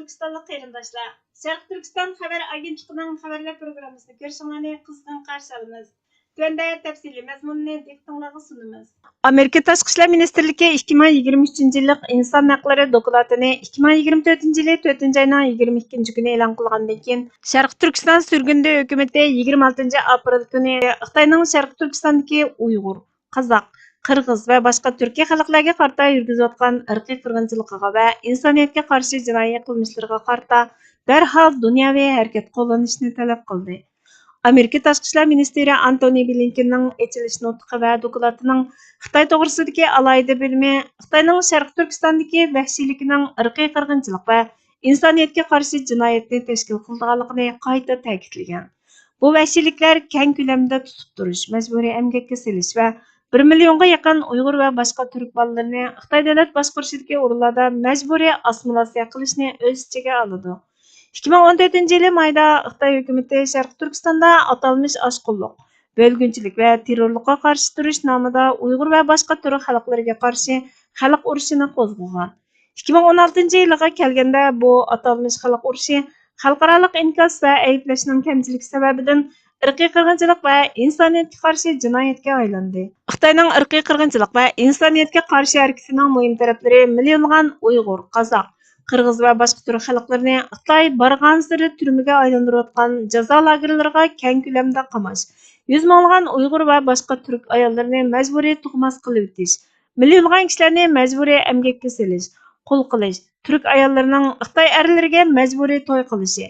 Türkistanlıq qarindoshlar. Sharq Turkiston xabar agentligining xabarlar programmasini ko'rishingizni qizg'in qarshi olamiz. Tuanda tafsiliy mazmunni diqqatingizga sunamiz. Amerika Tashqi ishlar ministrligi 2023-yillik inson huquqlari dokladini 2024-yili 4-oyning 22 kuni e'lon qilgandan keyin Sharq Turkiston surgundi hukumatı 26 aprel kuni Xitoyning Sharq Turkistondagi Uyg'ur, Qozoq, Qirg'iz va boshqa Turkiya xalqlariga qarata yurgizayotgan irqiy qirg'inchilikqa va insoniyatga qarshi jinoiy qilmishlarga qarata darhol dunyoviy harakat qo'llanishni talab qildi. Amerika Tashqi ishlar ministri Antony Blinkenning ochilish nutqi va doklatining Xitoy to'g'risidagi alohida bo'limi Xitoyning Sharq Turkistondagi vahshiyligining irqiy qirg'inchilik va insoniyatga qarshi jinoyatni tashkil qilganligini qayta ta'kidlagan. Bu vahshiyliklar keng ko'lamda tutib turish, majburiy emgakka selish va 1 millionga yaqin Uyg'ur va boshqa turk bolalarini Xitoy davlat boshqarishidagi o'rinlarda majburiy assimilyatsiya qilishni o'z ichiga oladi. 2014-yili mayda Xitoy hukumati Sharq Turkistonda atalmish oshqunlik, bo'lgunchilik va terrorlikqa qarshi turish nomida Uyg'ur va boshqa turk xalqlariga qarshi xalq urushini qo'zg'agan. 2016-yilga kelganda bu atalmish xalq urushi xalqaro inkas va ayblashning kamchiligi sababidan irqiy qirg'inchilik va insoniyatga qarshi jinoyatga aylandi. Xitoyning irqiy qirg'inchilik va insoniyatga qarshi harakatining muhim taraflari millionlagan Uyg'ur, Qozoq, Qirg'iz va boshqa turk xalqlarini Xitoy bargan sari turmaga aylantirayotgan jazo lagerlariga keng ko'lamda qamash, 100 minglagan Uyg'ur va boshqa turk ayollarini majburiy tug'mas qilib o'tish, millionlagan kishilarni majburiy emgakka selish, qul qilish, turk ayollarining Xitoy erlariga majburiy to'y qilishi,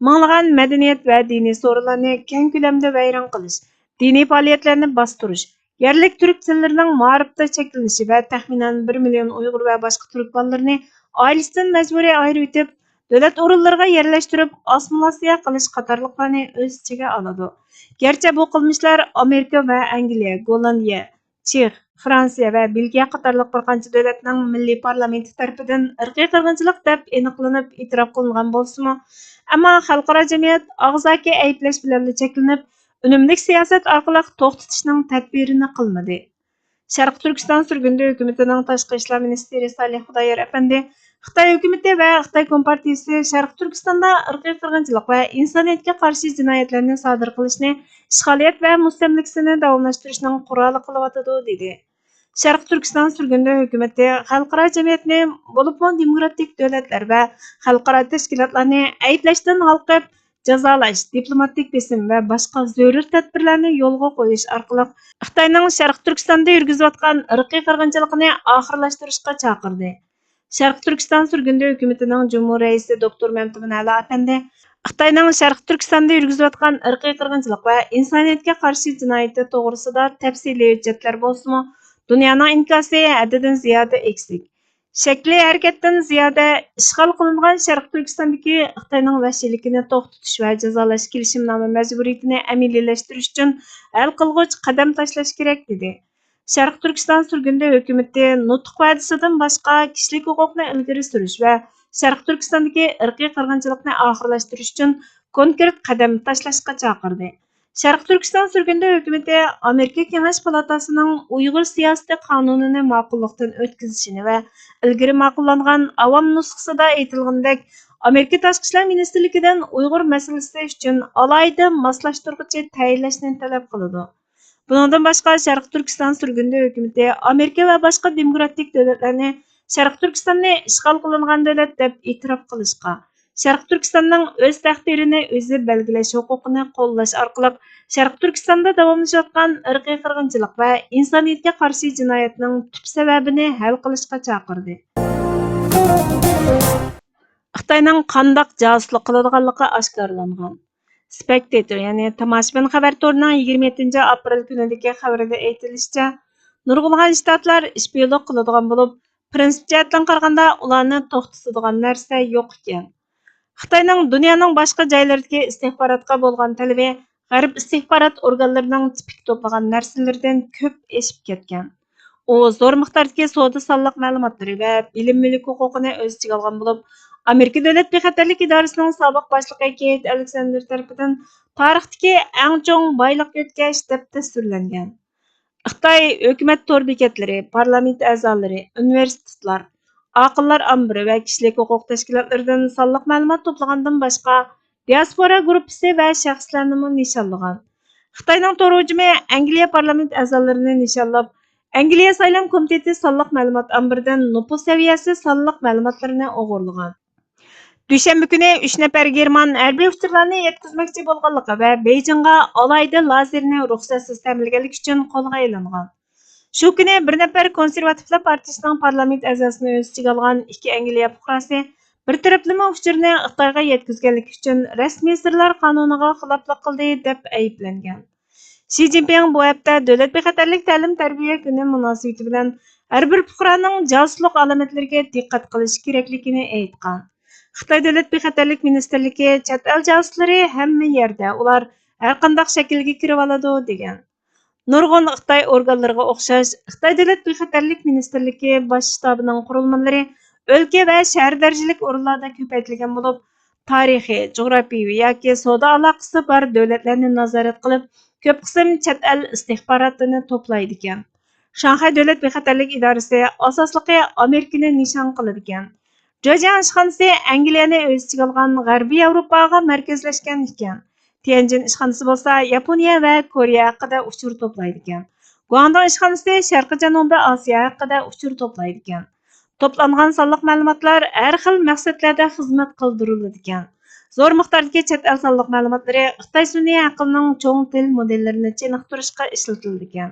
minglagan madaniyat va diniy so'rinlarni keng ko'lamda vayron qilish, diniy faoliyatlarni bostirish, yerlik turk tillarining ma'rifda cheklanishi va taxminan 1 million Uyg'ur va boshqa turk bolalarini oilasidan majburiy ayirib o'tib, davlat o'rinlariga yerlashtirib, assimilyatsiya qilish qatorliqlarni o'z ichiga oladi. Gerçi bu qilmishlar Amerika va Angliya, Gollandiya, Chex, Fransiya va Belgiya qatorliq bir qancha davlatning milliy parlamenti tomonidan irqiy qirg'inchilik deb aniqlanib, e'tirof qilingan bo'lsa-mu, ammo xalqaro jamiyat og'zaki ayblash bilan cheklanib, unumli siyosat orqali to'xtatishning tadbirini qilmadi. Sharq Turkiston surgundi hukumatining tashqi ishlar ministri Salih Xudoyor apandi Xitoy hukumati va Xitoy Kompartiyasi Sharq Turkistonda irqiy qirg'inchilik va insoniyatga qarshi jinoyatlarni sodir qilishni, ishg'oliyat va mustamlikasini davomlashtirishning quroli qilyotidi dedi. Sharq Turkiston surgundi hukumati xalqaro jamiyatni, bo'libmi demokratik davlatlar va xalqaro tashkilotlarni ayblashdan halqib, jazolash, diplomatik besim va boshqa zarur tadbirlarni yo'lga qo'yish orqali Xitoyning Sharq Turkistonda yurgizayotgan irqiy qirg'inchilikni oxirlashtirishga chaqirdi. Sharq Turkiston surgundi hukumatining Cumhur raisi Dr. Mamtun Ali apandi Xitoyning Sharq Turkistonda yurgizayotgan irqiy qirg'inchilik va insoniyatga qarshi jinoyati to'g'risida tafsiliy hujjatlar bo'lsa-mu, dunyoning inkosi haddidan ziyoda eksik. Shakli harakatdan ziyoda ishg'ol qilingan Sharq Turkistondagi Xitoyning vahshiyligini to'xtatish va jazolash kelishimnoma majburiyatini amaliylashtirish uchun hal qilg'uch qadam tashlash kerak dedi. Sharq Turkiston surgundi hukumati nutq va'dasidan boshqa kishilik huquqni ilgari surish va Sharq Turkistondagi irqiy qirg'inchilikni oxirlashtirish uchun konkret qadam tashlashga chaqirdi. Sharq Turkiston surgundi hukumati Amerika Kengash palatasining Uyg'ur siyosati qonunini ma'qullikdan o'tkazishini va ilgari ma'qullangan avom nusxasida aytilgandek Amerika Tashqi ishlar ministrligidan Uyg'ur masalasi uchun alohida moslashtiruvchi tayinlashni talab qiladi. Bundan boshqa Sharq Turkiston surgundi hukumati Amerika va boshqa demokratik davlatlarni Sharq Turkistonni ishg'ol qilingan davlat deb e'tirof qilishga, Sharq Turkistonning o'z taqdirini o'zi belgilash huquqini qo'llash orqali Sharq Turkistonda davomlashayotgan irqiy qirg'inchilik va insoniyatga qarshi jinoyatning tub sababini hal qilishga chaqirdi. Xitoyning qandoq josuslik qiladiganligi oshkorlangan. Spectator, ya'ni Tomoshabin xabar to'rining 27-aprel kunidagi xabarida aytilishicha, nurg'ulg'an shtatlar ishbirlik qiladigan bo'lib, prinsip jihatdan qaraganda ularni to'xtatadigan narsa yo'q ekan. Xitoyning dunyoning boshqa joylaridagi istixborotga bo'lgan talabi g'arb istixborot organlarining tipik to'plagan narsalardan ko'p eshib ketgan. U zo'r miqdordagi savdo sonliq ma'lumotlari va bilim mulk huquqini o'z ichiga olgan bo'lib, Amerika Davlat bexatarlik idorasining sobiq boshlig'i Keyt Alexander tomonidan tarixdagi eng chong boylik o'tkash deb tasvirlangan. Xitoy hukumat to'r bekatlari, parlament a'zolari, universitetlar, Aqillar Ambiri və kişilik hüquq təşkilatlarından sonliq məlumat toplagandan başqa, diaspora gruppasi və şəxslərni nişanlagan. Xitayning tor hujumi Angliya parlament a'zolarini nishonlab, Angliya saylom komiteti sonliq ma'lumot ambiridan nupus saviyasi sonliq ma'lumotlarini o'g'irlagan. Dushanba kuni 3 nafar German harbiy uchurlarni yetkazmoqchi bo'lganligi va Beyjingga alayda lazerni ruxsatsiz ta'minlaganligi uchun qo'lga olingan. Shu kuni bir nafar konservativlar partiyasining parlament a'zosini o'z ichiga olgan ikki Angliya fuqarosi bir taraflama uchurni Xitoyga yetkazganligi uchun rasmiy sirlar qonuniga xiloflik qildi deb ayblangan. Xi Jinping bu hafta davlat bexatarlik ta'lim-tarbiya kuni munosabati bilan har bir fuqaroning josuslik alomatlariga diqqat qilish kerakligini aytgan. Xitoy davlat bexatarlik ministerligi chet el josuslari hamma yerda, ular har qanday shaklga kirib oladi degan. Nurg'un Xitoy organlariga o'xshash Xitoy davlat bexatarlik ministerligi bosh shtabining qurilmalari o'lka va shahar darajalik o'rinlarda ko'paytirilgan bo'lib, tarixiy, jug'rofiyaviy yoki savdo aloqasi bor davlatlarni nazorat qilib, ko'p qism chet el istixborotini to'playdi ekan. Shanxay davlat bexatarlik idorasi asosligi Amerikani nishon qiladi ekan. Zhejiang ishxonasi Angliyani o'z ichiga olgan G'arbiy Yevropaga markazlashgan ekan. Tianjin ishxonasi bo'lsa Yaponiya va Koreya haqida uchur to'playdi ekan. Guangdong ishxonasi Sharqiy Janubiy Osiyo haqida uchur to'playdi ekan. To'plangan sonliq ma'lumotlar har xil maqsadlarda xizmat qildiriladi ekan. Zo'r miqdordagi chet el sonliq ma'lumotlari Xitoy sun'iy aqlining cho'ng til modellarini chiniqtirishga ishlatildi ekan.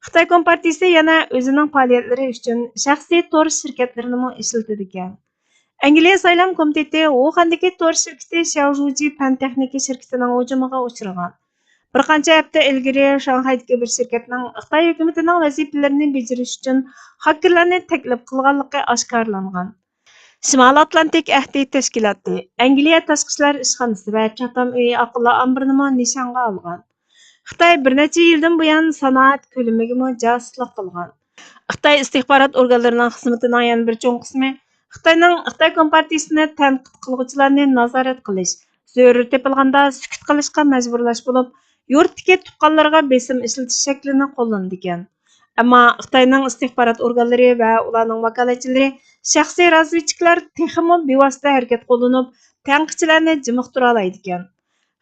Xitoy Kompartiyasi yana o'zining faoliyatlari uchun shaxsiy tor shirkatlarini ishlatadi ekan. Angliya saylom komiteti Wuhandagi tor shirkati Xiaojuji fan texnika shirkatining hujumiga uchragan. Bir qancha hafta ilgari Shanxaydagi bir shirkatning Xitoy hukumatining vazifalarini bajarish uchun xakerlarni taklif qilganligi oshkorlangan. Shimoliy Atlantik ahdi tashkiloti, Angliya tashqi ishlar ishxonasi va Chatham uyi aqllar ambirini nishonga olgan. Xitoy bir necha yildan buyon sanoat ko'lamiga josuslik qilgan. Xitoy istixborot organlarining xizmatining yana bir cho'ng qismi Xitoy Kompartiyasini tanqid qiluvchilarni nazorat qilish, zarur topilganda sukut qilishga majburlash bo'lib, yurtdagi tuqqanlarga besim ishlatish shaklini qo'llandi ekan. Ammo Xitoyning istixborot organlari va ularning vakolatchilari shaxsiy razvedchiklar texmo bevosita harakat qo'llanib, tanqidchilarni jimiqtira oladi ekan.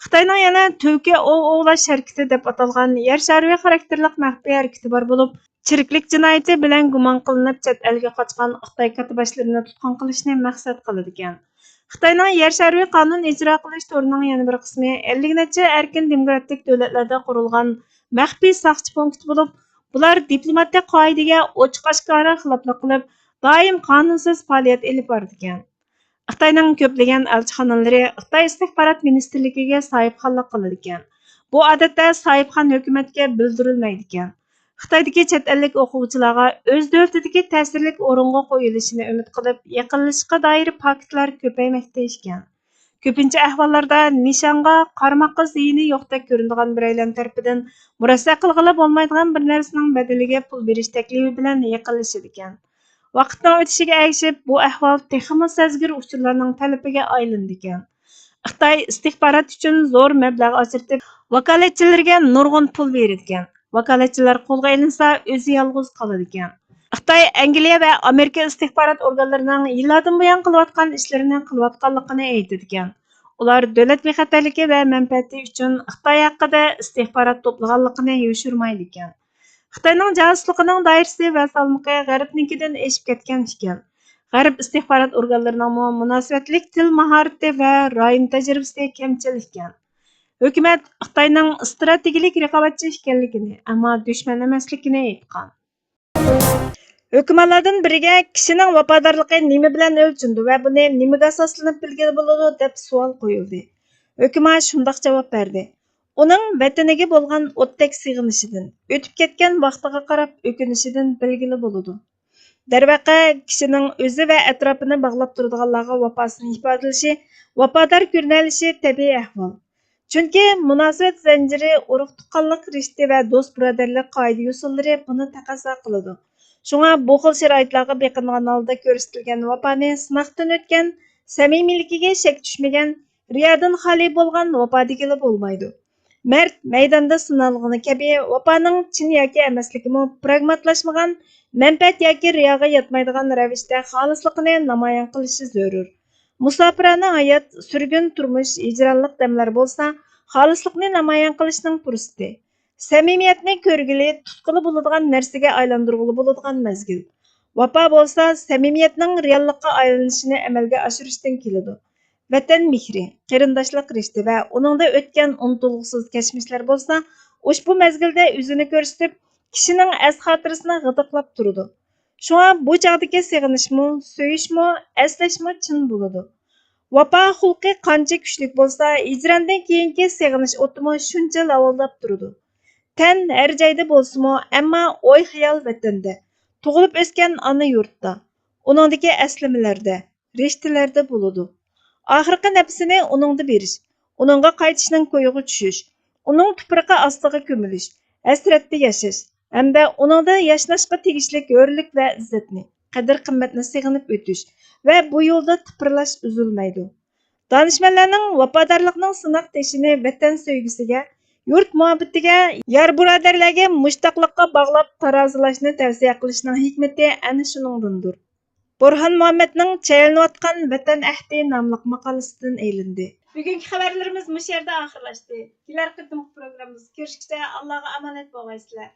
Xitoyning yana Tövke o'g'lash harakati deb atalgan yer shariy xarakterlik maxfiy harakati bor bo'lib, chiriklik jinoyati bilan gumon qilinib chet elga qochgan Xitoy katibachilarini tutqun qilishni maqsad qiladi ekan. Xitoyning yer shariy qonun ijro qilish torining yana bir qismi 50 necha erkin demokratik davlatlarda qurilgan maxfiy soqchi punkt bo'lib, bular diplomatik qoidaga ochiq-oshkora xiloflik qilib, doim qonunsiz faoliyat olib bordi ekan. Xitoyning ko'plagan elchixonalari Xitoy istixborot ministerligiga sohibxonlik qiladi ekan. Bu odatda sohibxon hukumatga bildirilmaydi ekan. Xitoydagi chet ellik o'quvchilarga o'z davlatidagi ta'sirlik o'ringa qo'yilishini umid qilib, yaqinlashishga doir faktlar ko'paymoqda ekan. Ko'pincha ahvollarda nishonga qarmoqqa ziyini yo'qdek ko'rinadigan biraylar tarafidan murassa qilg'ili bo'lmaydigan bir narsaning badaliga pul berish taklifi bilan yaqinlashadi ekan. Vaqtning o'tishiga ergashib, bu ahvol texmo sezgir uchurlarning talabiga aylandi ekan. Xitoy istixborot uchun zo'r mablag' ajratib, vakolatchilarga nurg'un pul bergan. Vakolatchilar qo'lga ilinsa, o'zi yolg'iz qoladi ekan. Xitoy, Angliya va Amerika istixborot organlarining yillardan buyon qilayotgan ishlarini qilayotganligini aytadi ekan. Ular davlat bexatarligi va manfaati uchun Xitoy haqida istixborot to'plaganligini yoshirmaydi ekan. Xitoyning josusligining doirasi va salmoqi G'arbnikidan eshib ketgan ekan. G'arb istixborot organlarining munosabatlik til mahorati va rayon tajribasi kamchil ekan. Hukumat Xitoyning strategik raqobatchi ekanligini, ammo dushman emasligini aytgan. Hukumatlardan biriga kishining vafodorligi nima bilan o'lchindi va buni nimaga asoslanib bilgani bo'ladi deb savol qo'yildi. Hukumat shunday javob berdi. Uning vataniga bo'lgan o'tdek sig'inishidan, o'tib ketgan vaqtiga qarab o'kinishidan bilgili bo'ladi. Darvaqa kishining o'zi va atrofini bog'lab turadiganlarga vafosini ifodalashi, vafodor ko'rinalishi tabiiy ahvol. Chunki munosabat zanjiri, urug' tuqqanlik rishti va do'st birodarlik qoida usullari buni taqozo qiladi. Shunga bu xil sharoitlarga beqingan holda ko'rsatilgan vafoni sinoqdan o'tgan, samimiyligiga shak tushmagan, riyodan xoli bo'lgan vafo degili bo'lmaydi. Mərd məydanda sınalğını kəbi vapaның çin yoki emasligimi pragmatlashmagan, mənfəət yoki riyoga yetmaydigan ravishda xolisligini namoyon qilishi zarur. Musofirona hayot, surgun turmush, hijronlik damlar bo'lsa, xolislikni namoyon qilishning fursati. Samimiyatni ko'rgili, tutquli bo'ladigan narsaga aylantirg'ili bo'ladigan mezgil. Vafo bo'lsa, samimiyatning reallikqa aylanishini amalga oshirishdan keladi. Vatan mehri, qarindoshlik rishti va uningda o'tgan unutilg'usiz kechmishlar bo'lsa, ushbu mezgilda o'zini ko'rsatib, kishining xotirasini g'idiqlab turadi. Shunga bu chog'dagi seg'inishmi, so'yishmi, eslashmi chin bo'ladi. Vafo xulqi qancha kuchli bo'lsa, hijrondan keyingi seg'inish o'timi shuncha lavildab turadi. Tan har joyda bo'lsa-mu, ammo o'y-xayol vatanda, tug'ilib o'sgan ona yurtda, uningdagi aslamalarda, rishtalarda bo'ladi. Oxirgi nafsini uningda berish, uningga qaytishning ko'yiga tushish, uning tuproqi ostiga ko'milish, hasratda yashash, hamda uningda yashnashga tegishli hurlik va izzatni, qadr-qimmatni seg'inib o'tish va bu yo'lda tipirlash uzilmaydi. Danishmanlarning vafodorlikning sinoq teshini vatan sevgisiga, yurt muhabbatiga, yar birodarlarga mushtaqlikqa bog'lab tarozilashni tavsiya qilishning hikmati ana shuningdandir. Burhan Muhammadning Çaylanayotgan Vatan Ahdi nomli maqolasidan e'lindi. Bugungi xabarlarimiz bu yerda oxirlashdi. Kelar qitimli programmamizda ko'rishguncha Allohga omonat bo'lgaysizlar.